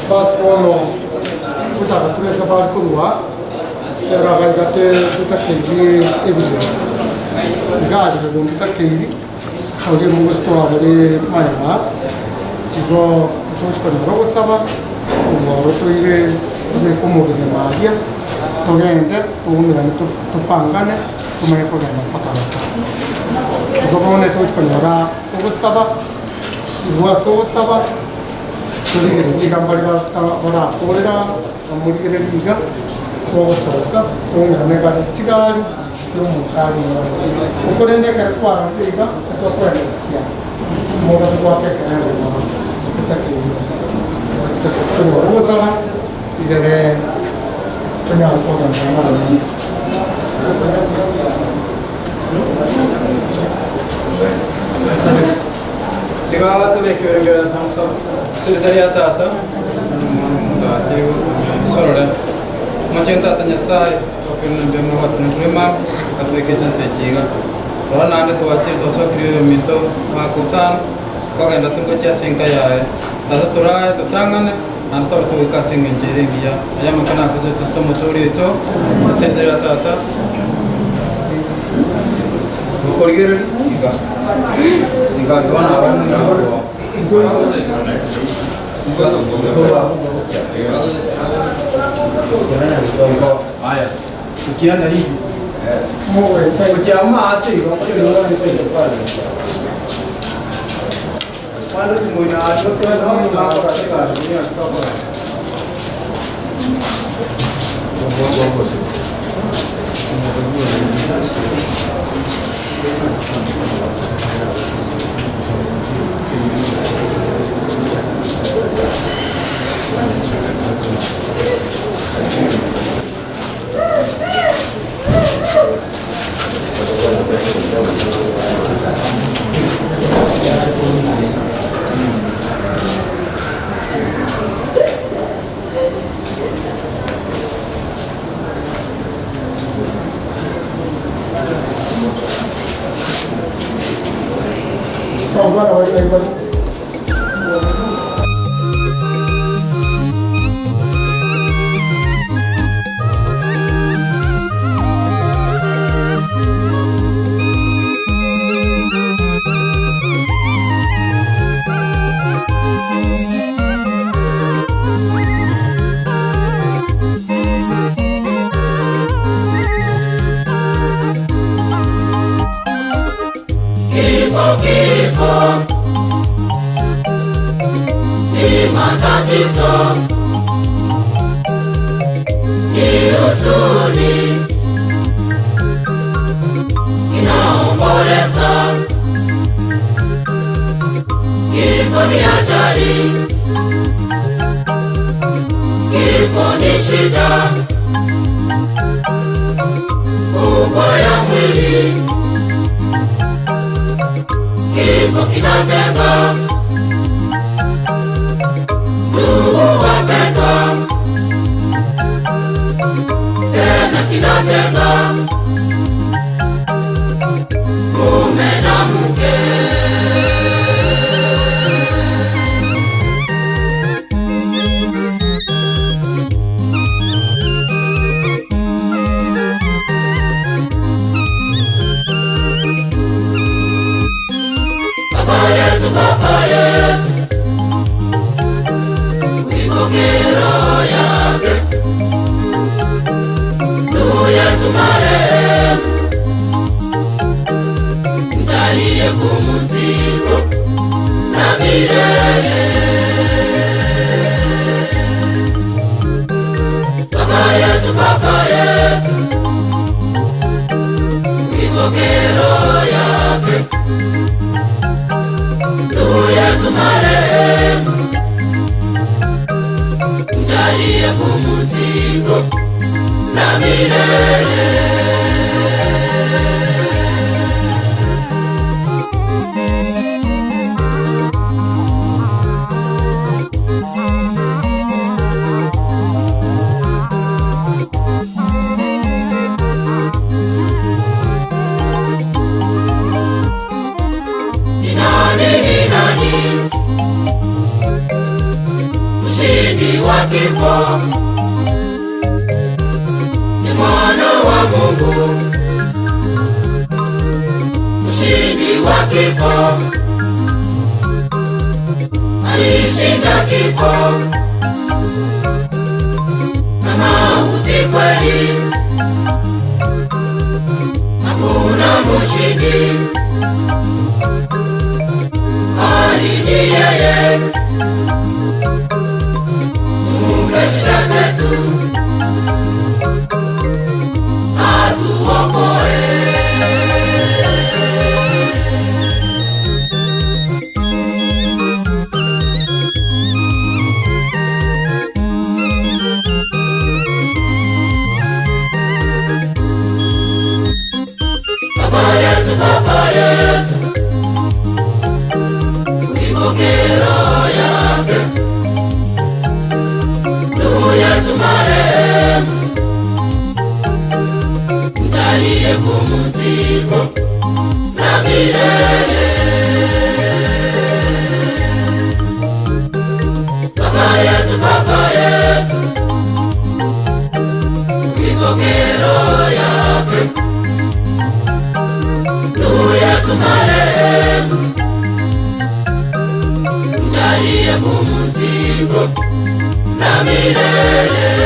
Paspono kutaka tuleza bali kulwa era gaigate tutakeiri ebyo ngari ngo tutakeiri sauge mu gusto abare maya igo tutko no saba umoro toire je komo de magia togende tumira tupangane tumeko gana pakarata igo bone tutko nora saba igo saba tuli gambari bara orera amurigere liga ogosoka ongane ga sigari n'umukari ukorende kare kwara liga atokore sia moga kwake kare tatake roza igere tanya ko na Diba tu vecchio era non so segretariatata mudati sorole macenta tanya sai ke demo hat no prima katwe ke jan sai chiga ora nane to achir to so kriyo mito ma kusan paga na tungo cha singa ya tata tora to tangane an to to ka singa jere dia aya makana ko se to motori to segretariatata korigere Diga gona wana na roho. Haya. Ukienda hivi. Ukiama ate iko pale. Wale tumoina acho kwa nini na kwa katika dunia tutapora. Mshindi wa kifo ni mwana wa Mungu. Mshindi wa kifo alishinda kifo na mauti kweli. Hakuna mshindi bali ni yeye. Mungu shida zetu atuokoe. Baba yetu, uipokee roho yake. Ndugu yetu marehemu, mjalie pumziko la milele. Baba yetu, uipokee roho yake. Ndugu yetu marehemu, mjalie pumziko la milele.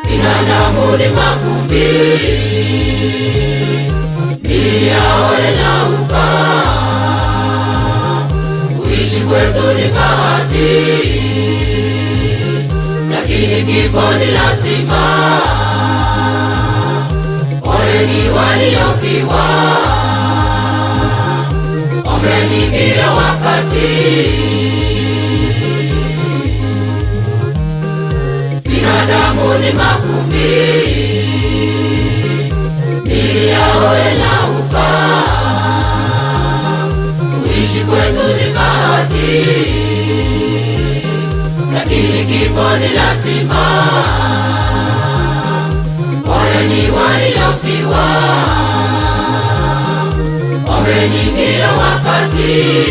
Binadamu ni mavumbi, yao yanauka. Kuishi kwetu ni bahati, lakini kifo ni lazima. Poleni waliofiwa, ombeni kila wakati. Binadamu ni mavumbi, miili yao yanauka. Kuishi kwetu ni bahati, lakini kifo ni lazima. Poleni waliofiwa, ombeni kila wakati.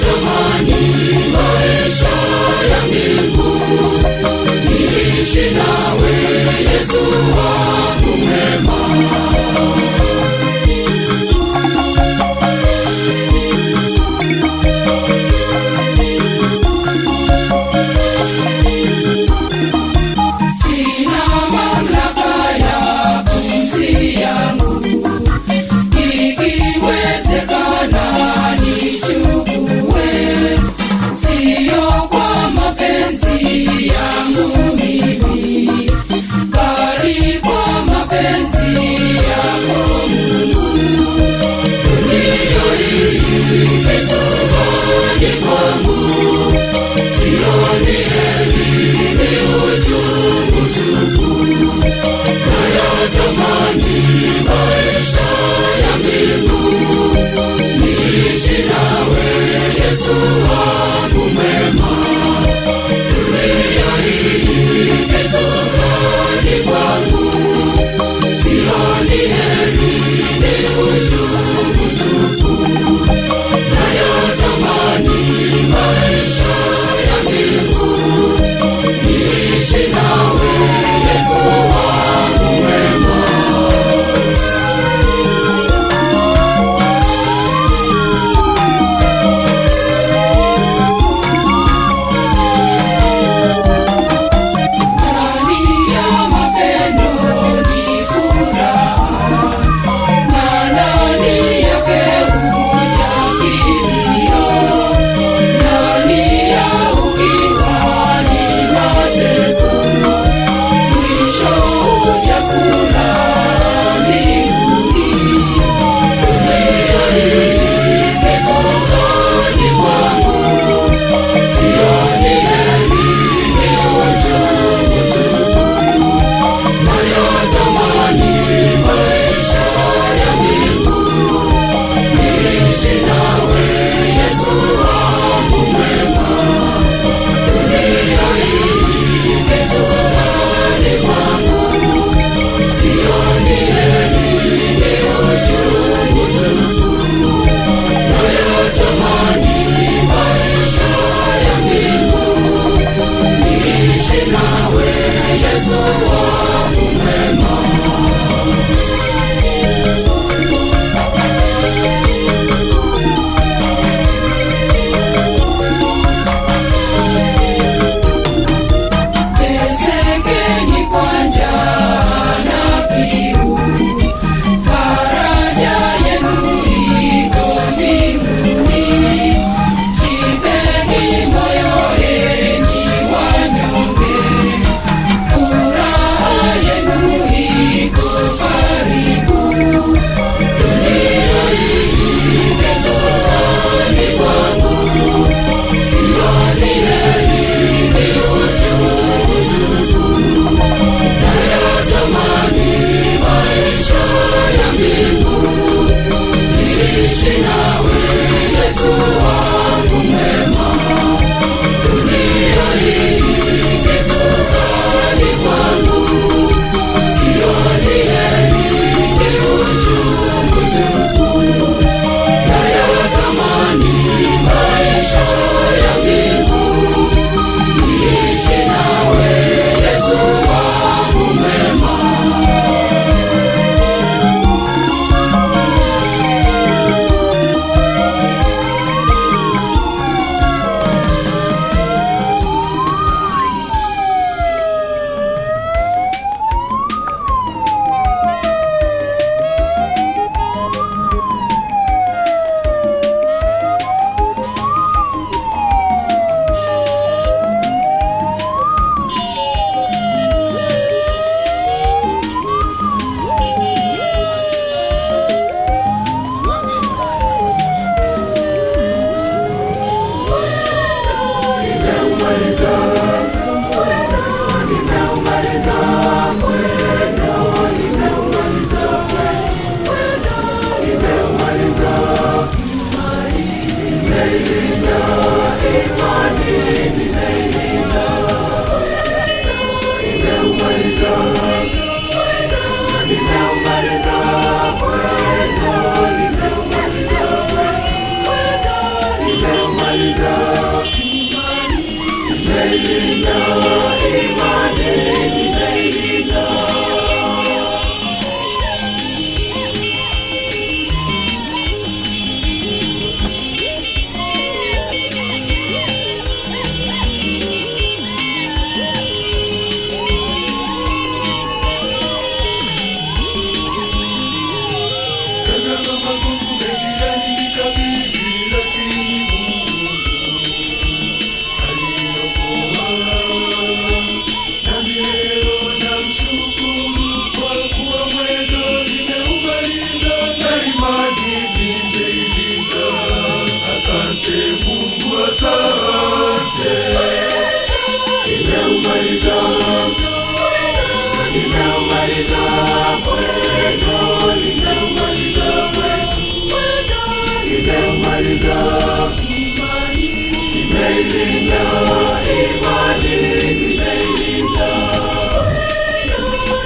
Tomorrow. Yesu wangu mwema. Imani, imani, imani, asante, nimeumaliza, nimeumaliza mwendo, nimeumaliza mwendo, nimeumaliza imani, nimeilinda imani, nimeilinda,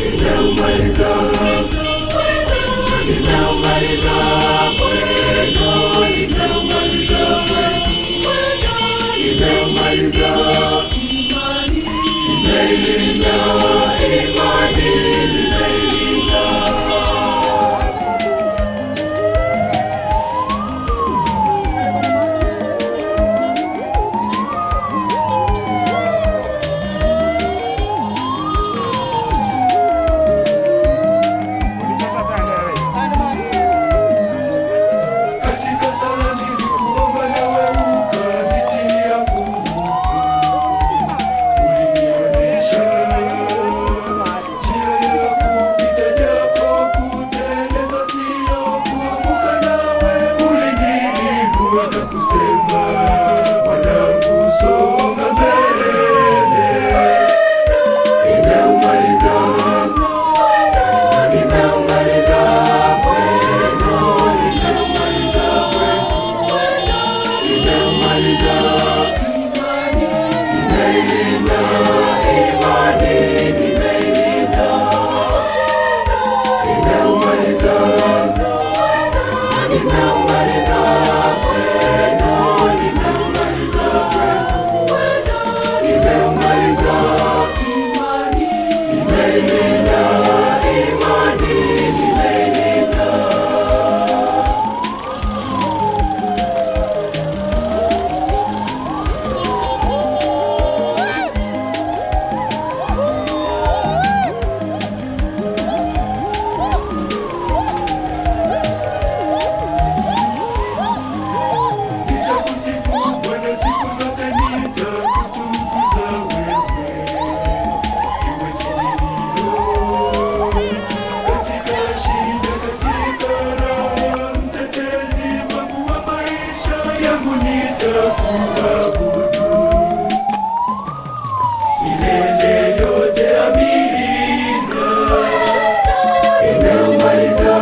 nimeumaliza, nimeumaliza mwendo, nimeumaliza mwendo, nimeumaliza imani, nimeilinda imani, nimeilinda. Katika sala nilikuomba nawe ukanitia nguvu, ulinionyesha njia ya kupita japo kuteleza sio kuanguka, nawe uliniinua na kusema mwanangu songa mbele. Nimeumaliza, nimeumaliza mwendo, nimeumaliza mwendo, nimeumaliza imani, nimeilinda imani, nimeilinda, nimeumaliza, nimeumaliza mwendo, nimeumaliza mwendo, nimeumaliza imani, nimeilinda imani, nimeilinda. Nitakusifu Bwana siku zote, nitakutukuza wewe, iwe kimbilio katika shida, katika raha, mtetezi wangu wa maisha yangu, nitakuabudu milele yote, amina. Nimeumaliza,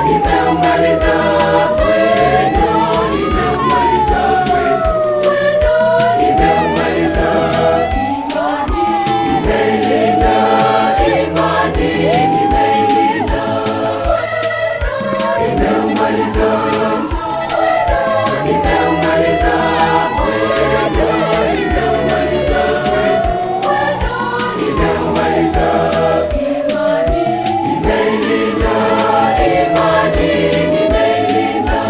nimeumaliza mwendo, nimeumaliza mwendo, nimeumaliza imani, nimeilinda imani, nimeilinda, nimeumaliza, nimeumaliza mwendo, nimeumaliza mwendo, nimeumaliza imani, nimeilinda imani, nimeilinda.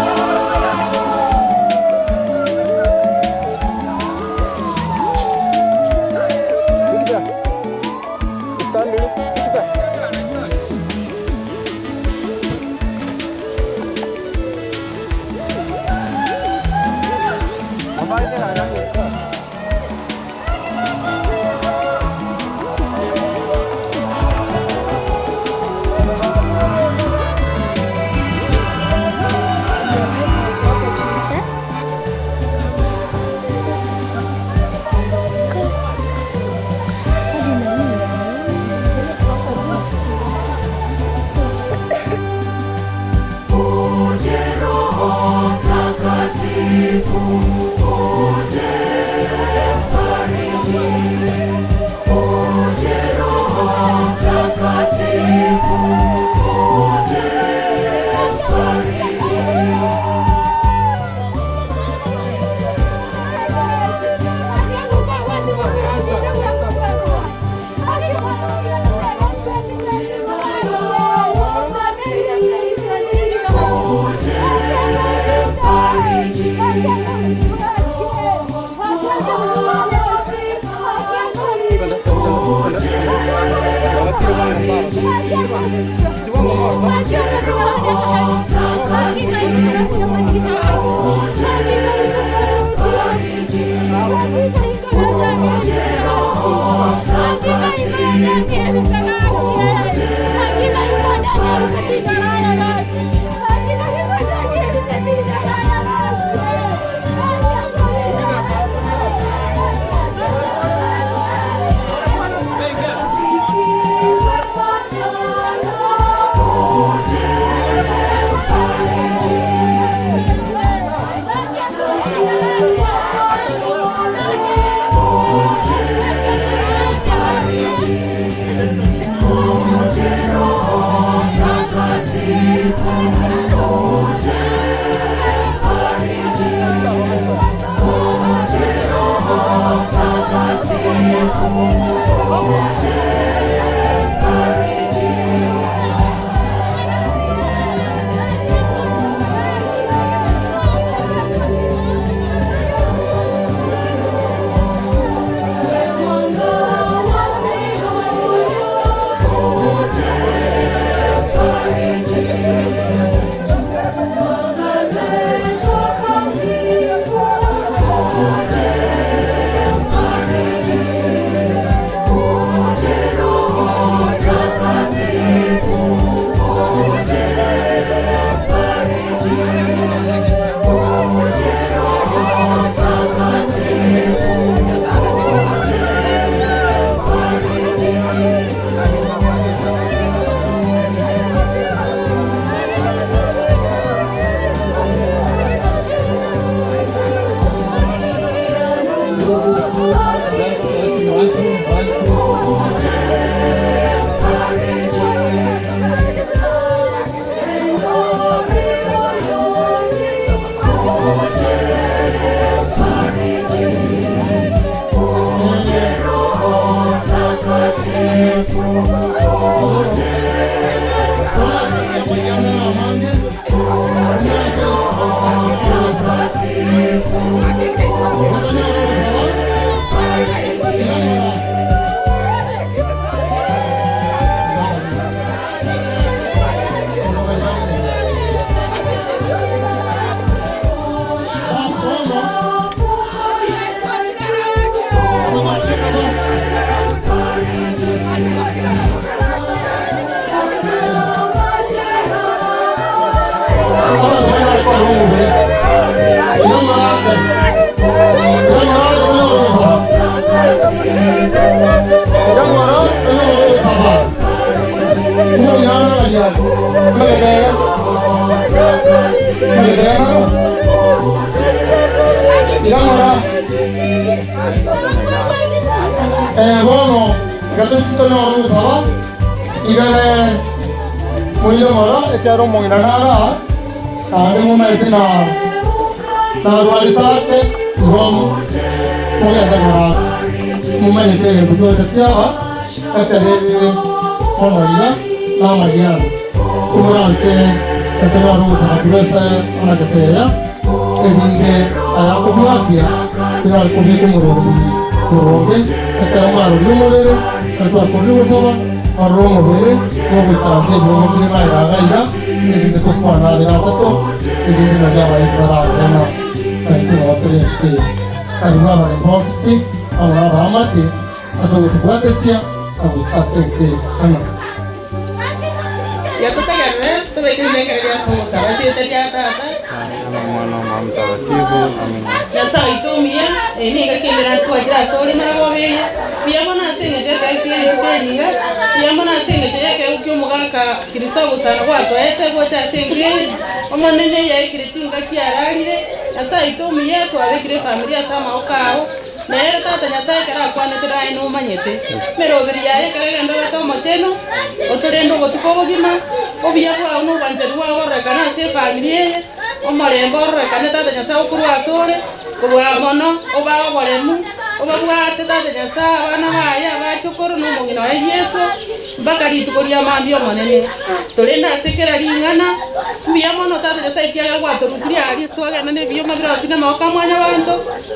Uje Roho Mtakatifu, uje mfariji, uje Roho Mtakatifu, uje mfariji. Bueno, gatito no rusaba. Igale moira mara etaro moira nara. Tare mo mai na rualtate rom moya da mara. Mo mai te bujo tatiava. Atare onaria la maria. Umurante etaro rusaba kureta ona teteya. Edinge aya kubuatia. Ina kubi kumurodi. Kurode etaro maru lumore. Ketua kudu sama. Aroma bere, mau transit belum beli bayar aja, jadi tetap mana ada apa jadi naga baik berada na, itu waktu itu, karena banyak positif, orang ramah ti, asal itu buat sia, aku kasih ke anak. Ya tu tak ada, tu betul mereka dia semua sahaja itu terjata. Ya sah itu Mia, ini kekiran tu aja, sorry mana boleh. Mia mana sih ngejek kayak kiri kiri ya. Yang mana sih ngejek kayak ukiu muka Kristo busana waktu itu gua cak sengke, omong nenek ya Kristo nggak kiara lide. Asa itu Mia tu ada kiri family asa mau kau. Mera tata nyasai kara kwa netera ino manyete. Mero beria ya kara ganda bato macheno. Otorendo gotuko gima. Obia kwa uno banjerwa ora kana se family. Omarembo ora kana tata nyasai ukuru asore. Kubwa mono oba oboremu. Oba bwa tata nyasai bana baya bachokoro no mongino ya Yesu. Bakari tukoria mambio manene. Torenda sekera lingana. Mbia mono tata nyasai kiaga kwa torusiri ali swaga nane bio magra sina mawaka mwanya bantu.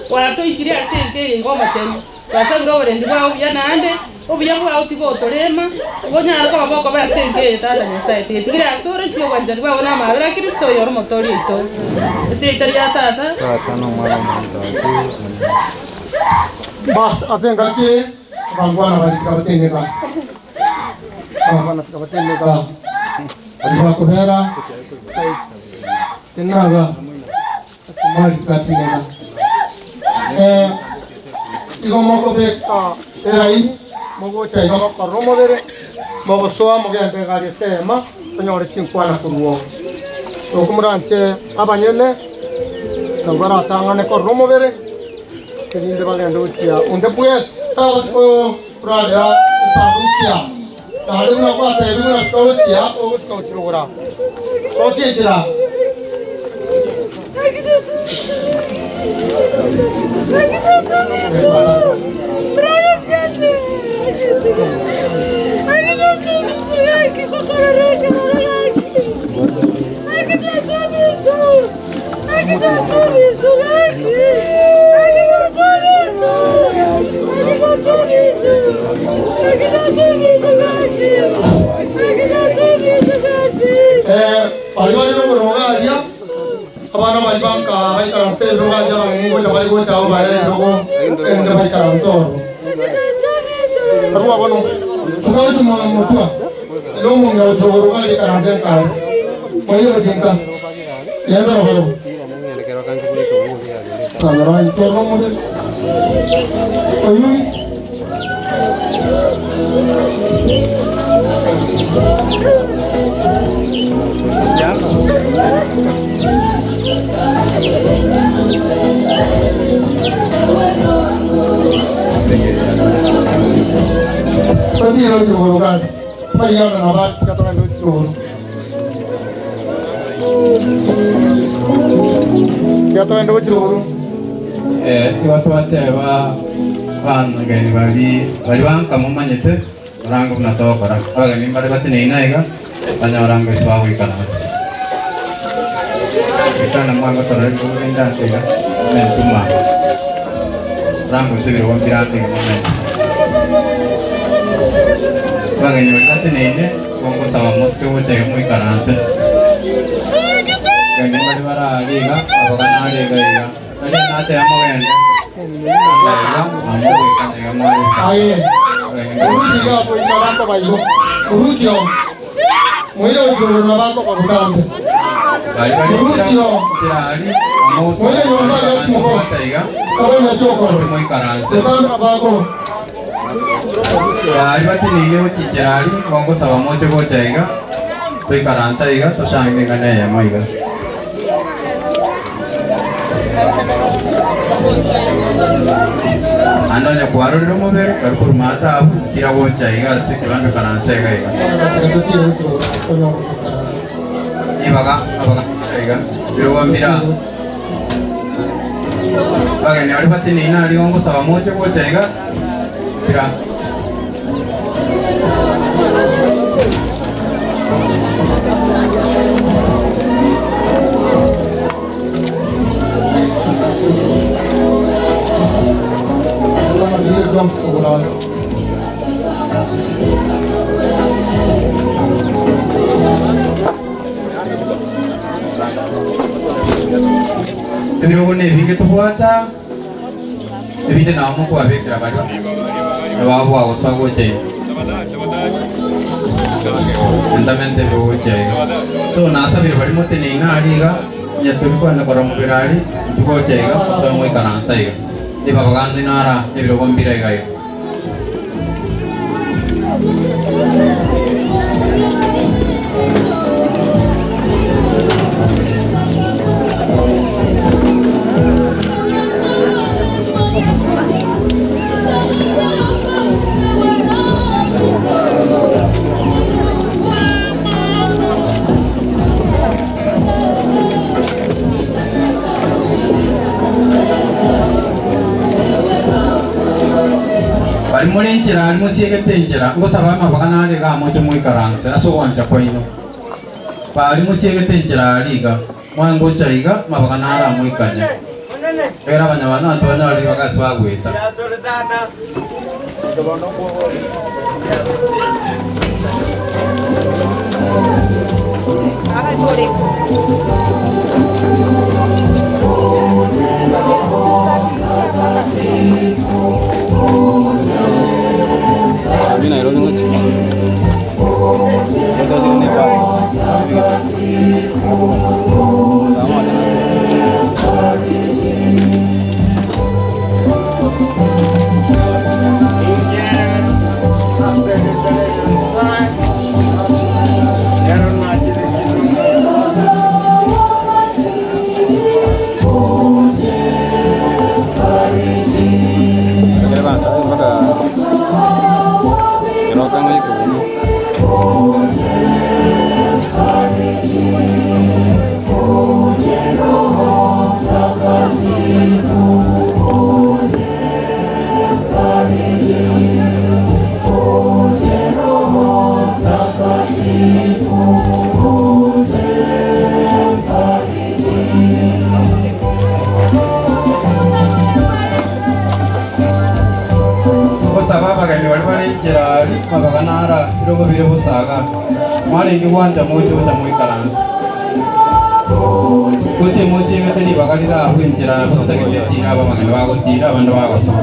Warato ikiria senke ngoma chenu. Kasa bro rendi ba obia nande. Obia bwa utibo torema. Gonya arko bako ba senke tata nyasai. Tigira sore sio wanjani ba ona mabra Kristo yor motori ito. Secretaria tata. Tata no mara manta. Bas, asengati bangwana bali kabatene ka. Bangwana kabatene ka. Adiba kohera. Tinaga. Mari katine ka. Iko moko beka erai mogo chai no karomo bere. Mogo soa mogo ante gari sema penyore chinkwana kuruo. Okumranche abanyene. Tambara tangane karomo bere. Kenin de bagando tia. Unde pues tabas ko prada sabutia. Tadi na kwa tadi na ko tia ko ko chura. Ko chira. Abang nama ibang ka, baik kalau stay rumah jangan ini kau coba kau jauh baik, kau ende baik kalau sor. Terus apa nung? Sekarang cuma mutua, lo mau nggak coba rumah di karantina kan? Mau yang jengka, ya tak apa? Salah itu orang model, ayui. Tadi lo coba kan, payah dan abad katakan lo coba. Katakan lo coba. Waktu apa kan gini bagi bang kamu manyet orang kamu nato orang orang ini pada batin ini naik kan banyak orang bersuah ikan kita nama kita orang itu pindah tiga men cuma orang mesti beruang pirat tiga men bang ini batin ini kamu sama Moskow tiga mau ikan ase gini pada bara tiga apa kan ada tiga ada nasi amo kan Aye, urusi apa ikan apa bayu? Urusi om, mulai jual nama apa kau bukan? Urusi om, mulai jual nama apa kau? Kau yang cokor, bukan apa kau? Ya, iba tinigyo tichirari, kung sama mo coba caiga, tu ikan caiga, tu sang dengan ya mau iga. Anda nya kuaru di rumah ber, karena mata abu kira wajah iga sih kalau kanan saya kayak. Ini baga iga, biru mira. Baga ini ada pasti nih, nah di ngomong sama mau cek wajah iga, mira. Pero ne vi que tu puata, vi que no mo puede grabar. Va a usar coche. Lentamente lo coche. So nasa bir bari mo tinina ariga, ya tu ko na koram birari, coche ga, so mo ikanan sai. Di babagan dinara, di biro kombirai ga. Mulai cerah, musik kita cerah. Gua sabar mah bahkan ada kamu cuma ikarang. Saya suka aja poinnya. Pak, musik kita cerah liga. Mau anggur ceriga, mah bahkan ada mau ikannya. Era banyak mana, tuh banyak lagi bagas bagu itu. Ini naik lagi nggak? Kita sini nih pak. Musim kita ni bakal dira aku injera, kita kita tira apa makan bago tira, benda bago so.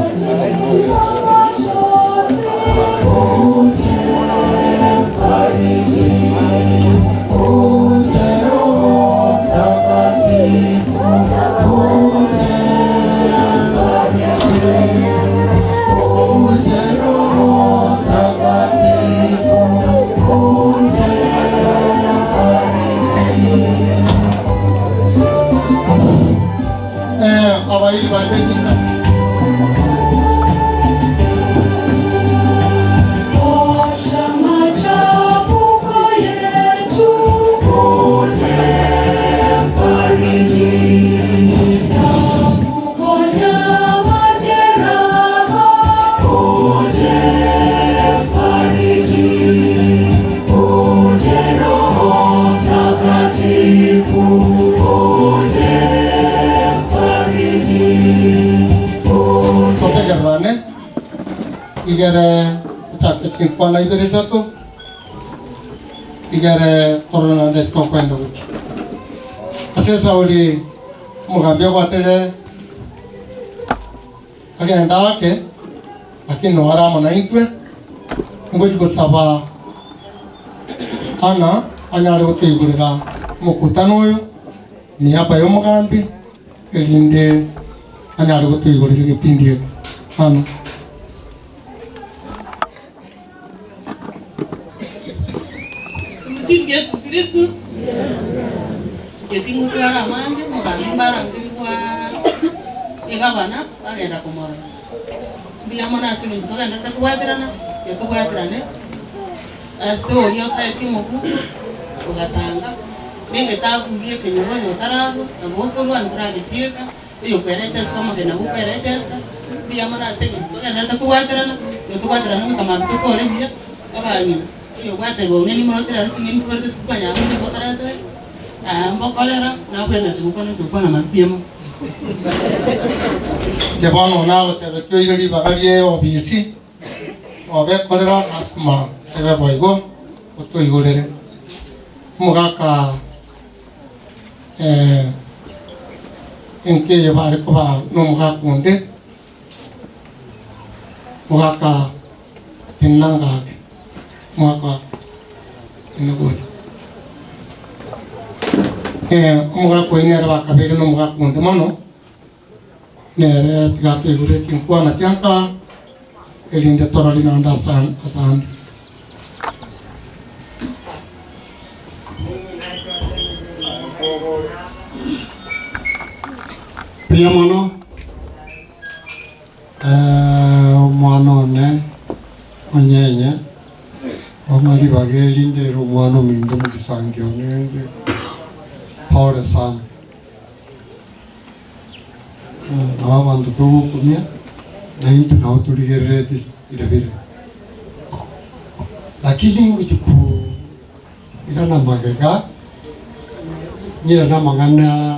Fala aí desse ato, igare corona desco quando hoje. Assim saúde, mugambia batele, aqui anda aqui no ara mana inkwe, ngoji ko saba, ana anyare ko tegurira, mukutano yo, ni apa yo mugambi, elinde anyare ko tegurira pindi, ana. Yesus Kristo. Jadi mutara manja mugambi barang diwa. igabana bagenda kumora biya mona sini tugenda tukwatirana tukwatirane ase orio saiti mukuku ugasanga ninge takugie kenyoro nyotarago na boko rwa nkuragisieka iyo kwerete soma gena bukwerete biya mona sini tugenda tukwatirana tukwatirana kama tukore biya abanyi iyo kwate go ngeni motera singeni swerte supanya muri botarate mbokolera na kwenda tukona tukona mapiemo Jabano na wate kyo iri bagalie obisi obe kolera asma ebe boigo oto igorere mugaka enke yabare ko ba no mugaka onde mugaka pinnanga mugaka inogo mugaka ko inera ba kabere no mugaka onde mano nere gato igure tinkwana tianka elinde torali nanda asan Piamono mwana ne manyenye omali bageri ndero mwana mindo mukisangyo nende pore sana na abantu tukumya na into na utuligerere irabire lakini ujuku ila na magega nyira na mangana